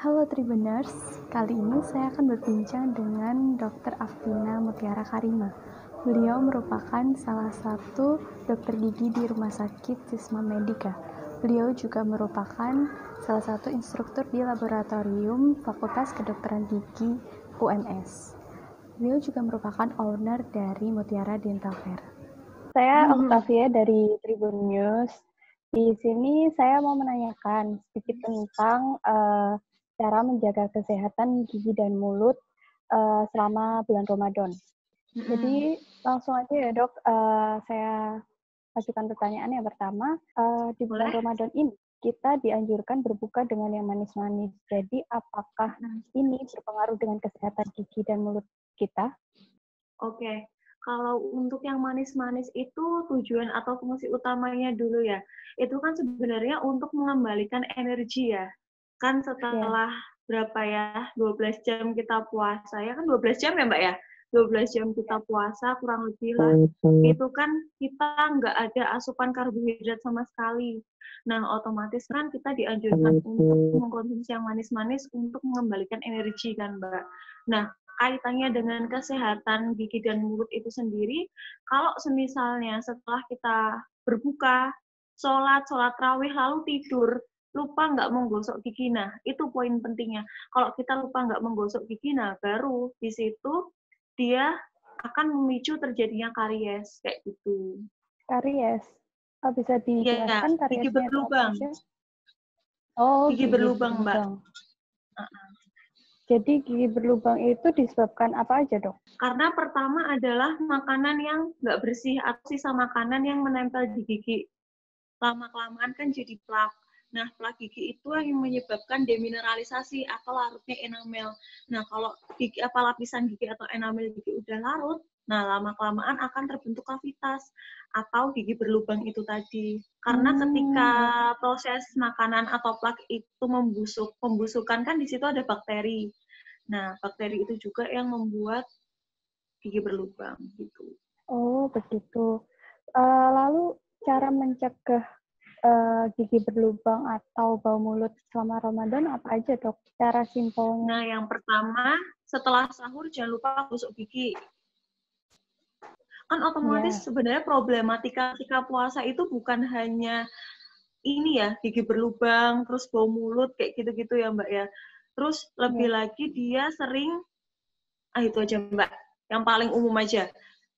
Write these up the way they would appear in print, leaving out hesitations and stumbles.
Halo Tribuners, kali ini saya akan berbincang dengan Dr. Aftina Mutiara Karima. Beliau merupakan salah satu dokter gigi di Rumah Sakit Wisma Medika. Beliau juga merupakan salah satu instruktur di Laboratorium Fakultas Kedokteran Gigi UNS. Beliau juga merupakan owner dari Mutiara Dental Care. Saya Octavia dari Tribun News. Di sini saya mau menanyakan sedikit tentang cara menjaga kesehatan gigi dan mulut selama bulan Ramadan. Jadi langsung aja ya dok, saya ajukan pertanyaan yang pertama. Di bulan Ramadan ini kita dianjurkan berbuka dengan yang manis-manis. Jadi apakah ini berpengaruh dengan kesehatan gigi dan mulut kita? Oke. Kalau untuk yang manis-manis itu tujuan atau fungsi utamanya dulu ya, itu kan sebenarnya untuk mengembalikan energi ya. Kan setelah berapa ya, 12 jam kita puasa, ya kan 12 jam ya Mbak ya? 12 jam kita puasa, kurang lebih lah. Itu kan kita nggak ada asupan karbohidrat sama sekali. Nah, otomatis kan kita dianjurkan untuk mengkonsumsi yang manis-manis untuk mengembalikan energi kan Mbak. Nah, kaitannya dengan kesehatan gigi dan mulut itu sendiri, kalau semisalnya setelah kita berbuka, sholat rawih, lalu tidur, lupa nggak menggosok gigi, nah itu poin pentingnya. Kalau kita lupa nggak menggosok gigi, nah baru di situ dia akan memicu terjadinya karies, kayak gitu. Karies? Bisa dijelaskan Ya, gigi kariesnya itu apa berlubang. aja? Oh, Gigi berlubang, Mbak. Jadi gigi berlubang itu disebabkan apa aja, dok? Karena pertama adalah makanan yang nggak bersih atau sisa makanan yang menempel di gigi. Lama-kelamaan kan jadi plak. Nah, plak gigi itu yang menyebabkan demineralisasi atau larutnya enamel. Nah, kalau gigi lapisan gigi atau enamel gigi udah larut, nah lama-kelamaan akan terbentuk kavitas atau gigi berlubang itu tadi. Karena ketika proses makanan atau plak itu pembusukan kan di situ ada bakteri. Nah, bakteri itu juga yang membuat gigi berlubang gitu. Oh, begitu. Lalu cara mencegah gigi berlubang atau bau mulut selama Ramadan apa aja, dok? Cara simpelnya. Nah, yang pertama, setelah sahur jangan lupa gosok gigi. Kan otomatis sebenarnya problematika ketika puasa itu bukan hanya ini ya, gigi berlubang, terus bau mulut, kayak gitu-gitu ya Mbak ya. Terus lebih lagi dia sering, itu aja Mbak, yang paling umum aja,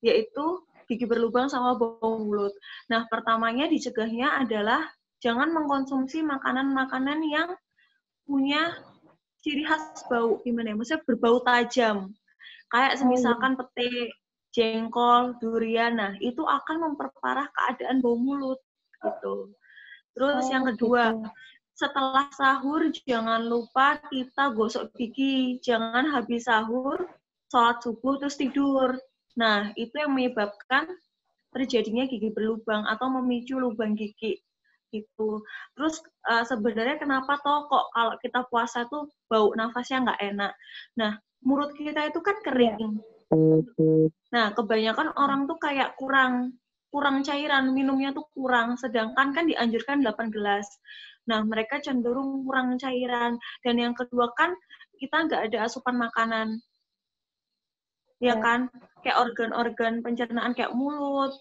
yaitu gigi berlubang sama bau mulut. Nah, pertamanya dicegahnya adalah jangan mengkonsumsi makanan-makanan yang punya ciri khas bau, gimana ya, maksudnya berbau tajam. Kayak misalkan pete, jengkol, durian, nah itu akan memperparah keadaan bau mulut, gitu. Terus yang kedua, setelah sahur jangan lupa kita gosok gigi. Jangan habis sahur, sholat subuh, terus tidur. Nah, itu yang menyebabkan terjadinya gigi berlubang atau memicu lubang gigi. Gitu. Terus sebenarnya kenapa toh kok kalau kita puasa tuh bau nafasnya nggak enak. Nah, mulut kita itu kan kering. Nah, kebanyakan orang tuh kayak kurang cairan, minumnya tuh kurang, sedangkan kan dianjurkan 8 gelas. Nah, mereka cenderung kurang cairan. Dan yang kedua kan, kita nggak ada asupan makanan. Ya kan? Kayak organ-organ pencernaan kayak mulut,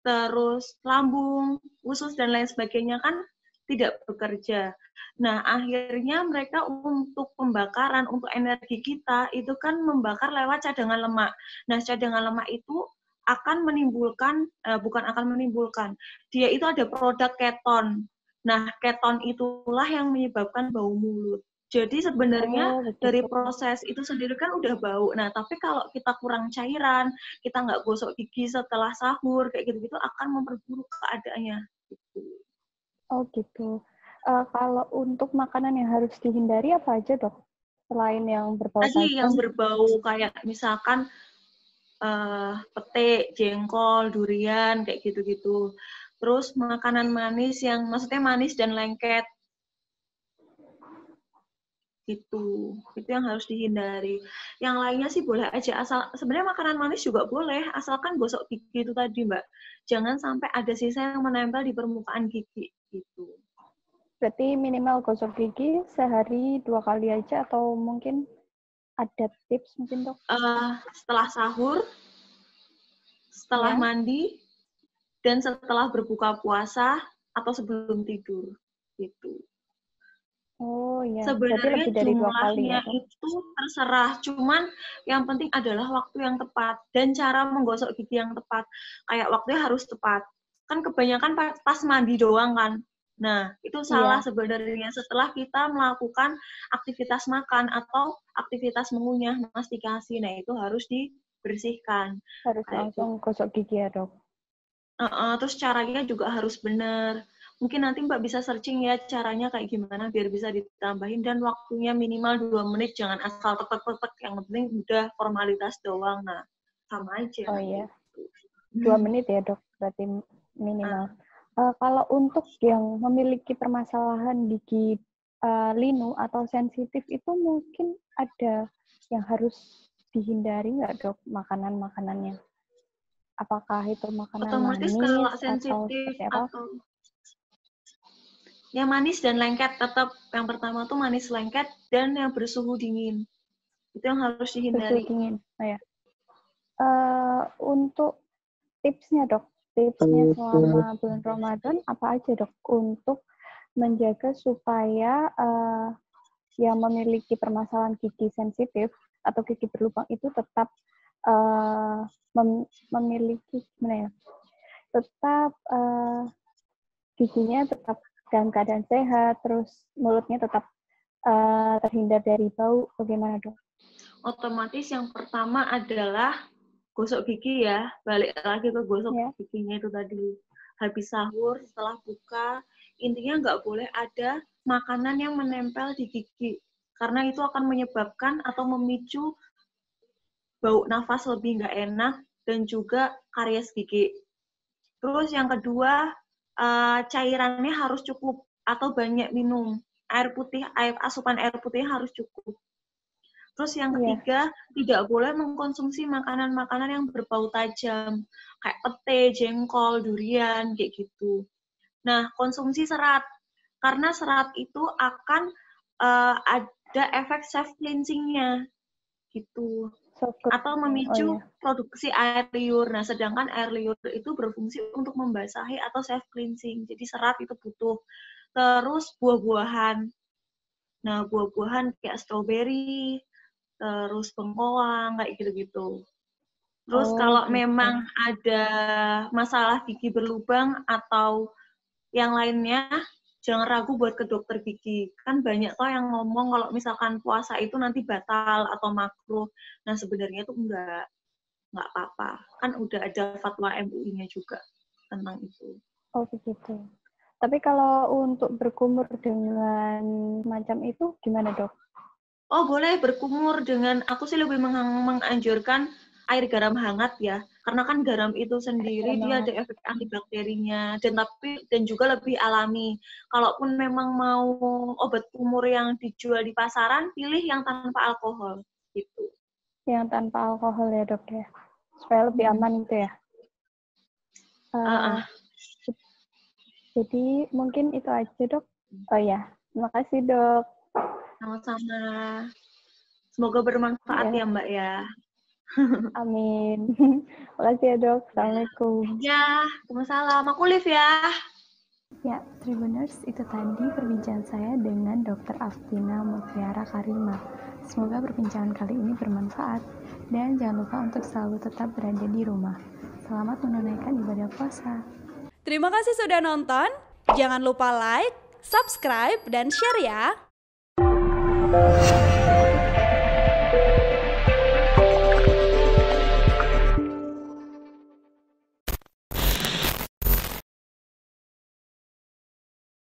terus lambung, usus, dan lain sebagainya kan tidak bekerja. Nah, akhirnya mereka untuk pembakaran, untuk energi kita, itu kan membakar lewat cadangan lemak. Nah, cadangan lemak itu akan menimbulkan, bukan akan menimbulkan, dia itu ada produk keton. Nah, keton itulah yang menyebabkan bau mulut. Jadi sebenarnya dari proses itu sendiri kan udah bau. Nah, tapi kalau kita kurang cairan, kita nggak gosok gigi setelah sahur, kayak gitu-gitu akan memperburuk keadaannya. Gitu. Oh gitu. Kalau untuk makanan yang harus dihindari apa aja, dok? Selain yang berbau tajam? Tadi yang berbau kayak misalkan pete, jengkol, durian, kayak gitu-gitu. Terus makanan manis yang maksudnya manis dan lengket. Itu yang harus dihindari. Yang lainnya sih boleh aja, asal sebenarnya makanan manis juga boleh, asalkan gosok gigi itu tadi Mbak. Jangan sampai ada sisa yang menempel di permukaan gigi gitu. Berarti minimal gosok gigi sehari 2 kali aja atau mungkin ada tips mungkin dok? Setelah sahur, setelah mandi, dan setelah berbuka puasa atau sebelum tidur gitu. Oh iya. Sebenarnya lebih dari 2 kali jumlahnya ya, itu terserah, cuman yang penting adalah waktu yang tepat dan cara menggosok gigi yang tepat. Kayak waktunya harus tepat. Kan kebanyakan pas mandi doang kan. Nah, itu salah sebenarnya setelah kita melakukan aktivitas makan atau aktivitas mengunyah, mastikasi. Nah, itu harus dibersihkan. Harus langsung gosok gigi ya dok? Terus caranya juga harus benar. Mungkin nanti Mbak bisa searching ya caranya kayak gimana biar bisa ditambahin, dan waktunya minimal 2 menit, jangan asal tek-tek, yang penting udah formalitas doang. Nah, sama aja. Oh iya. 2 menit ya dok, berarti minimal. Kalau untuk yang memiliki permasalahan gigi linu atau sensitif itu mungkin ada yang harus dihindari nggak dok makanan-makanannya? Apakah itu makanan otomatis manis kalau atau sensitif seperti apa? atau yang manis dan lengket, tetap yang pertama tuh manis lengket dan yang bersuhu dingin. Itu yang harus dihindari. Bersuhu dingin. Oh ya. Untuk tipsnya dok, tipsnya selama bulan Ramadan apa aja dok untuk menjaga supaya yang memiliki permasalahan gigi sensitif atau gigi berlubang itu tetap memiliki gimana ya? Tetap giginya tetap dalam keadaan sehat, terus mulutnya tetap terhindar dari bau. Bagaimana dok? Otomatis yang pertama adalah gosok gigi ya, balik lagi ke gosok giginya itu tadi. Habis sahur, setelah buka, intinya nggak boleh ada makanan yang menempel di gigi, karena itu akan menyebabkan atau memicu bau nafas lebih nggak enak dan juga karies gigi. Terus yang kedua, cairannya harus cukup atau banyak minum. Asupan air putih harus cukup. Terus yang ketiga, tidak boleh mengkonsumsi makanan-makanan yang berbau tajam, kayak pete, jengkol, durian, kayak gitu. Nah, konsumsi serat, karena serat itu akan ada efek self-cleansing-nya, gitu. Atau memicu produksi air liur. Nah, sedangkan air liur itu berfungsi untuk membasahi atau self-cleansing. Jadi serat itu butuh. Terus buah-buahan. Nah, buah-buahan kayak stroberi, terus bengkoang, kayak gitu-gitu. Terus kalau memang ada masalah gigi berlubang atau yang lainnya, jangan ragu buat ke dokter gigi. Kan banyak kok yang ngomong kalau misalkan puasa itu nanti batal atau makruh. Nah, sebenarnya itu enggak apa-apa. Kan udah ada fatwa MUI-nya juga tentang itu. Oh, begitu. Tapi kalau untuk berkumur dengan macam itu gimana dok? Oh, boleh berkumur dengan, aku sih lebih menganjurkan air garam hangat ya. Karena kan garam itu sendiri dia ada efek antibakterinya dan juga lebih alami. Kalaupun memang mau obat kumur yang dijual di pasaran, pilih yang tanpa alkohol gitu. Yang tanpa alkohol ya dok ya, supaya lebih aman itu ya. Jadi mungkin itu aja dok. Oh ya, terima kasih dok. Sama-sama. Semoga bermanfaat ya Mbak ya. Amin. Makasih ya dok. Assalamualaikum. Ya, waalaikumsalam. Aku live ya. Ya, Tribuners, itu tadi perbincangan saya dengan Dr. Aftina Mutiara Karima. Semoga perbincangan kali ini bermanfaat. Dan jangan lupa untuk selalu tetap berada di rumah. Selamat menunaikan ibadah puasa. Terima kasih sudah nonton. Jangan lupa like, subscribe, dan share ya.